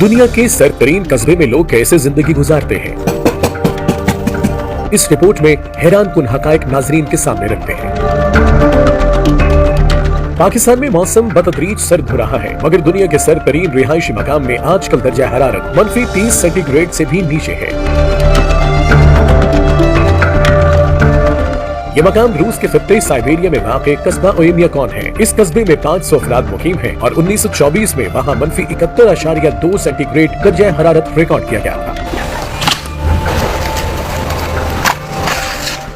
दुनिया के सरतरीन कस्बे में लोग कैसे जिंदगी गुजारते हैं, इस रिपोर्ट में हैरानकुन हकायक नाजरीन के सामने रखते हैं। पाकिस्तान में मौसम बतदरीज सर्द हो रहा है, मगर दुनिया के सरतरीन रिहायशी मकाम में आजकल दर्जा हरारत -30 सेंटीग्रेड से भी नीचे है। ये मकाम रूस के खित्ते साइबेरिया में वाक़े कस्बा ओयम्याकॉन है। इस कस्बे में 500 अफराद मुकीम हैं और 1924 में वहाँ -71.2 सेंटीग्रेड दर्जा हरारत रिकॉर्ड किया गया था।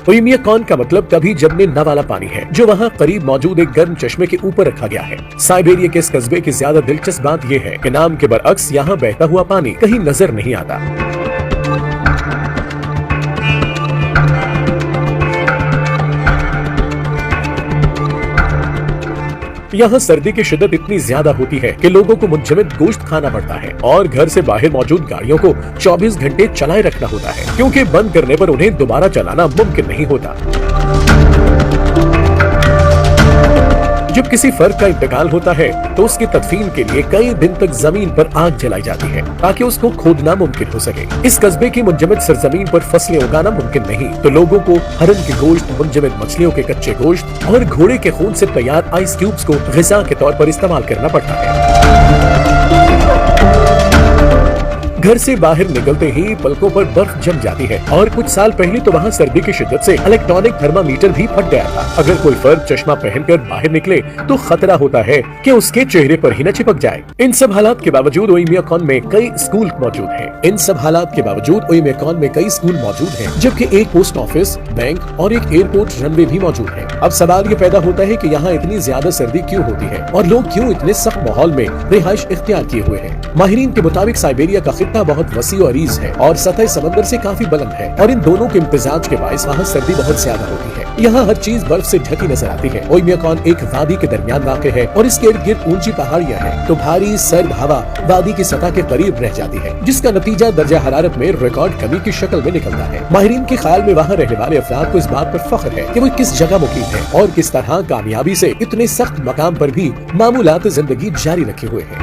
ओयम्याकॉन का मतलब तभी जमने न वाला पानी है, जो वहाँ करीब मौजूद एक गर्म चश्मे के ऊपर रखा गया है। साइबेरिया के इस कस्बे की ज्यादा दिलचस्प बात यह है कि नाम के बरअक्स यहाँ बहता हुआ पानी कहीं नजर नहीं आता। यहाँ सर्दी की शिद्दत इतनी ज्यादा होती है कि लोगों को मुंजमद गोश्त खाना पड़ता है और घर से बाहर मौजूद गाड़ियों को 24 घंटे चलाए रखना होता है, क्योंकि बंद करने पर उन्हें दोबारा चलाना मुमकिन नहीं होता। जब किसी फर्द का इंतकाल होता है तो उसकी तदफीन के लिए कई दिन तक जमीन पर आग जलाई जाती है ताकि उसको खोदना मुमकिन हो सके। इस कस्बे की मुंजमद सरजमीन पर फसलें उगाना मुमकिन नहीं, तो लोगों को हरन के गोश्त, मुंजमद मछलियों के कच्चे गोश्त और घोड़े के खून से तैयार आइस क्यूब्स को ग़िज़ा के तौर पर इस्तेमाल करना पड़ता है। घर से बाहर निकलते ही पलकों पर बर्फ जम जाती है और कुछ साल पहले तो वहाँ सर्दी की शिद्दत से इलेक्ट्रॉनिक थर्मामीटर भी फट गया था। अगर कोई फर्द चश्मा पहनकर बाहर निकले तो खतरा होता है कि उसके चेहरे पर ही न चिपक जाए। इन सब हालात के बावजूद ओयम्याकॉन में कई स्कूल मौजूद हैं। जबकि एक पोस्ट ऑफिस, बैंक और एक एयरपोर्ट रनवे भी मौजूद है। अब सवाल ये पैदा होता है कि यहाँ इतनी ज्यादा सर्दी क्यों होती है और लोग क्यों इतने सख्त माहौल में रिहाइश इख्तियार किए हुए हैं। माहिरीन के मुताबिक साइबेरिया का खित्ता बहुत वसी और अरीज है और सतह समंदर से काफी बुलंद है और इन दोनों के इम्तिजाज के बायस वहाँ सर्दी बहुत ज्यादा होती है। यहाँ हर चीज बर्फ से ढकी नजर आती है। ओयम्याकॉन एक वादी के दरमियान वाक़ है और इसके इर्द गिर्द ऊंची पहाड़ियाँ हैं, तो भारी सर्द हवा वादी की सतह के करीब रह जाती है, जिसका नतीजा दर्जा हरारत में रिकॉर्ड कमी की शक्ल में निकलता है। माहिरीन के ख्याल में वहाँ रहने वाले अफराद को इस बात पर फख्र है कि वो किस जगह मुकीम है और किस तरह कामयाबी से इतने सख्त मकाम पर भी मामूलात जिंदगी जारी रखे हुए हैं।